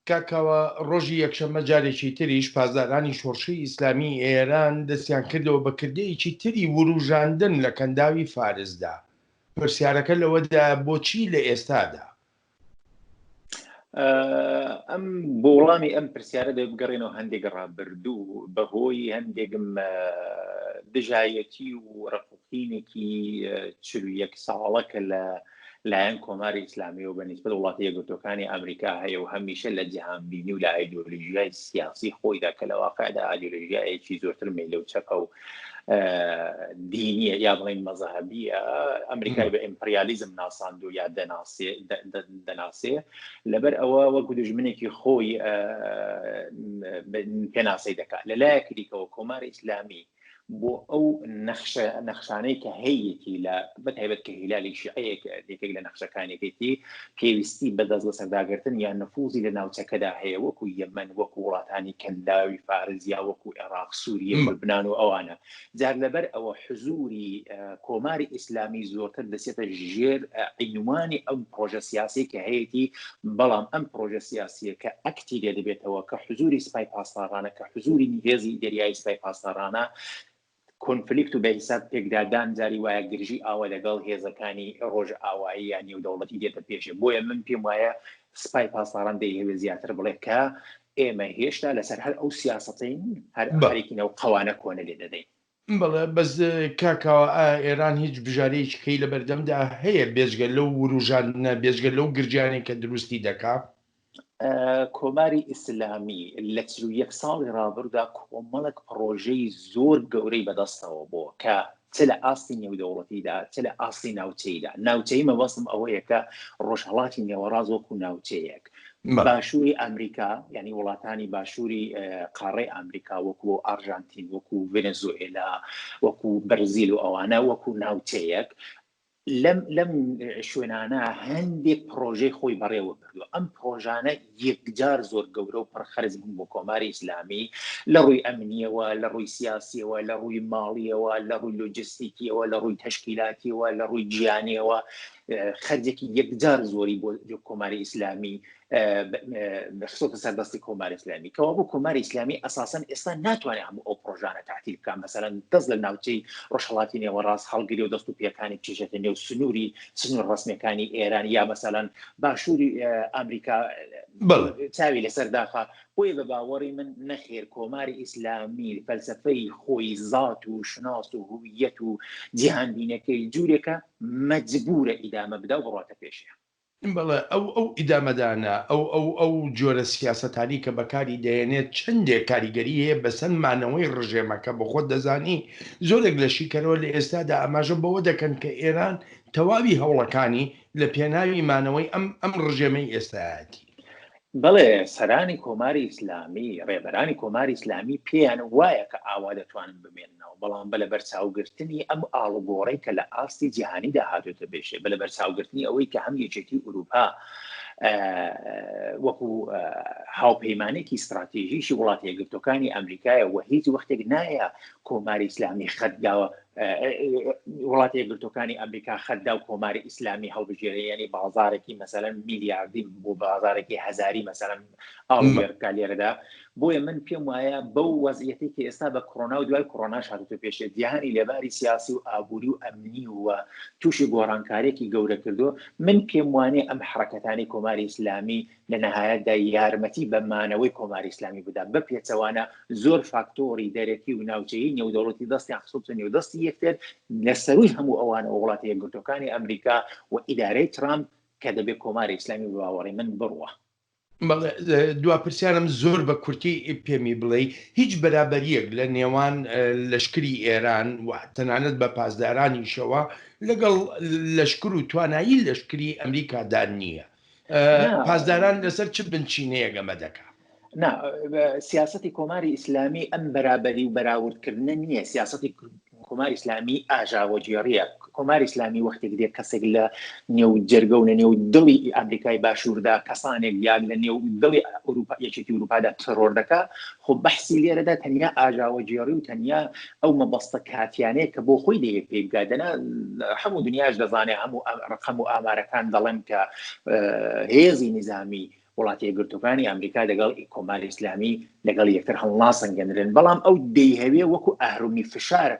کاکەوە ڕۆژی یەکشەممە جارێکی تریش پازدارانی شۆڕشەی ئیسلامی ئێران دەستیان کردەوە بە کردەیەکی تری وروژاندن لە کەنداوی فارسدا. پرسیارەکە لەوەدا بۆچی لە ئێستادا؟ ئەم بۆ وەڵامی ئەم پرسیارە دەی بگەڕێنەوە هەندێک ڕابردوو بەهۆی هەندێکم دژایەتی و ڕەفوقینێکی 41 ساڵەکە لە لایەن کۆماری ئیسلامی و بەنسبەت وڵاتە یەکگرتوەکانی ئەمریکا هەیە و هەمیشە لە جیهانبینی و لە ئایدۆلۆژیای سیاسی خۆیدا کە لە واقعدا ئایدۆلۆژیایەکی زۆرتر مێلە و چەپە و دینیە یا بڵین مەزەهەبیە ئەمریکای بە ئیمپریالیزم ناساند و یا دەناسێ لەبەر ئەوە وەکو دژمنێکی خۆی پێناسەی دەکات لەلایەکی دیکەوە کۆماری ئیسلامی بۆ ئەو نەخشانەی کە هەیەی لە بەتایبەت کە هیلالی شیعەیەک یەکێک لە نەخشەکانێکی پێویستی بەدەست لە سەرداگرتن یان نفوزی لە ناوچەکەدا هەیە وەکو یەمەن وەکو وڵاتانی کەنداوی فارزیا وەکو عێراق سووریە لوبنان و ئەوانە جار لەبەر ئەوە حزوری کۆماری ئیسلامی زۆرتر دەچێتە ژێر عنوانی ئەم پرۆژە سیاسی کە هەیەی بەڵام ئەم پرۆژە سیاسیە کە ئەکتی لێ دەبێتەوە کە حزوری سپای پاسدارانە کە حزوری هێزی دەریایی سپای پاسدارانە کۆنفلیکت و بە حیساب پێکدادان جاری وایە گرژی ئاوە لەگەڵ هێزەکانی ڕۆژ ئاوایی یان نێودەوڵەتی دێتە پێشێ بۆیە من پێم وایە سپای پاسداران دەیەوێت زیاتر بڵێ کە ئێمە هێشتا لەسەر هەر ئەو سیاسەتین هەر هەرێکینە و قەوانە کۆنە لێ دەدەین. بەڵێ بەس کاکەوە ئێران هیچ بژارەیەکی کەی لە بەردەمدا هەیە بێژگە لەو وروژانە بێژگە لەو گرجانێک کە دروستی دەکات؟ کۆماری ئیسلامی لە 41 ساڵی ڕابردوودا کۆمەڵک پرۆژەی زۆر گەورەی بەدەستەوە بۆ کە چ لە ئاستی نێودەوڵەتیدا چ لە ئاستی ناوچەیدا. ناوچەی مەبەستم ئەوەیە کە ڕۆژهەڵاتی نێوەڕاز وەکو ناوچەیەک باشووری ئەمریکا یعنی وڵاتانی باشووری قاڕەی ئەمریکا وەکو ئارژانتین وەکو ڤێنزوئێلا وەکو بەرزیل و ئەوانە وەکو ناوچەیەک لەم شوێنانە هەندێک پرۆژەی خۆی بەڕێوە کردووە. ئەم پرۆژانە یەکجار زۆر گەورە و پڕخەرج بوون بۆ کۆماری ئیسلامی لە ڕووی ئەمنیەوە لە ڕووی سیاسیەوە لە ڕووی ماڵیەوە لە ڕووی لۆجستیکیەوە لە ڕووی تەشکیلاتیەوە لە ڕووی گیانیەوە خەرجێکی یەکجار زۆری بۆ کۆماری ئیسلامی بەخصوص سەردەستی کۆماری ئیسلامی کەوا بۆ کۆماری ئیسلامی ئەساساً ئێستا ناتوانێت هەموو ئەو پرۆژانە تعتیل بکات. مەسەلەن دەست لە ناوچەی ڕۆژهەڵاتی نێوەڕاست هەڵگری و دەست و پێکانی بچێتە نێو سنوور ڕسمیەکانی ئێران یا مەسەلەن باشووری ئەمریکا چاوی لەسەر داخە. بۆیە بە باوەڕی من نەخێر کۆماری ئیسلامی فەلسەفەی خۆی زات و شناس و هویەت و جیهانبینەکەی جوورێکە مەجبورە ئیدامە بدا و بڕاتە پێشێ. بەڵێ ئەو ئیدامەدانە ئەو جۆرە سیاسەتانی کە بەکاری دەێنێت چندێک کاریگەری هەیە بەسەندمانەوەی ڕژێمەکە بە خۆت دەزانی زۆرێک لە شیکەرەوە لە ئێستادا ئاماژە بەوە دەکەن کە ئێران تەواوی هەوڵەکانی لە پێناوی مانەوەی ئەم ڕژێمەی ئێستاەتی. بەڵێ سەرانی کۆماری ئیسلامی ڕێبەرانی کۆماری ئیسلامی پێیان وایە کە ئاوا دەتوانن بمێننەوە بەڵام بە لە بەرچاوگرتنی ئەم ئاڵوگۆڕەی کە لە ئاستی جیهانیدا هاتوۆتە بێشێ بە لە بەرچاوگرتنی ئەوەی کە هەم یەکێتی ئوروپا وەکو هاوپەیمانێکی استراتیژیشی وڵاتە یەکگرتوەکانی ئەمریکایە و هیچ وەختێک نایە کۆماری ئیسلامی خەتداوە وڵاتە یەکگرتوەکانی ئەمریکا خەتدا و کۆماری ئیسلامی هەڵبژێرە یعنی بازارێکی مەسەلەن میلیاردی بۆ بازارێکی هەزاری مەسەلەن ئاڵوێرکا لێرەدا. بۆیە من پێم وایە بەو وەزعیەتی کە ئێستا بە کۆڕۆنا و دوای کۆڕۆناش هاتووتە پێشێ جیهانی لێباری سیاسی و ئابووری و ئەمنی و تووشی گۆڕانکاریەکی گەورە کردو. من پێم وانێ ئەم حرەکەتانی کۆماری ئیسلامی لە نەهایەتدا یارمەتی بەمانەوەی کۆماری ئیسلامی بدا بە پێچەوانە زۆر فاکتۆری دەرەکی و ناوچەیی نێودەوڵەتی دەستی خصوص نێودەستی یەکتر لەسەروی هەموو ئەوانە وڵاتە یەکگرتوەکانی ئەمریکا و ئیدارەی ترامپ کە دەبێت کۆماری ئیسلامی بە باوەڕی من بڕوە. دوا پرسیارم زۆر بە کورتی پێمی بڵێ هیچ بەرابەریەک لە نێوان لەشکری ئێران و تەنانەت بە پاسدارانیشەوە لەگەڵ لەشکر و توانایی لەشکری ئەمریکادا نییە. پاسداران لەسەر چ بنچینەیە گەمە دەکات؟ سیاسەتی کۆماری ئیسلامی ئەم بەرابەری و بەراوردکردنە نییە. سیاسەتی کۆماری ئیسلامی ئاژاوەجێڕیە. کۆماری ئیسلامی وەختێک دێت کەسێک لە نێو جەرگە و لە نێو دڵی ئەمریکای باشووردا کەسانێک یان لە نێو دڵی ئەوروپا یەکێتی ئەوروپادا ترۆر دەکات خۆ بەحسی لێرەدا تەنیا ئاژاوەجێڕی و تەنیا ئەو مەبەستە کاتیانەیە کە بۆ خۆی دەیە پێ بگادەنا هەموو دنیاش دەزانێت هەموو ڕقم و ئامارەکان دەڵێن کە هێزی نظامی وڵاتە یەکگرتووەکانی ئەمریکا لەگەڵ کۆماری ئیسلامی لەگەڵ یەکتر هەڵناسەنگێنرێن بەڵام ئەو دەیهەوێ وەکو ئاهرومی فشارە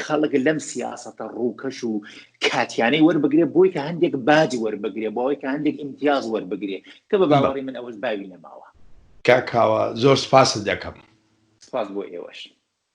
خەڵک لەم سیاسەتە ڕووکەش و کاتیانەی وەربگرێ بۆی کە هەندێک باجی وەربگرێ بۆەوەی کە هەندێک ئیمتیاز وەربگرێ کە بە باوەڕی من ئەوەش باوی نەماوە. کاکاوە زۆر سپاست دەکەم. سپاس بۆ ئێوەش.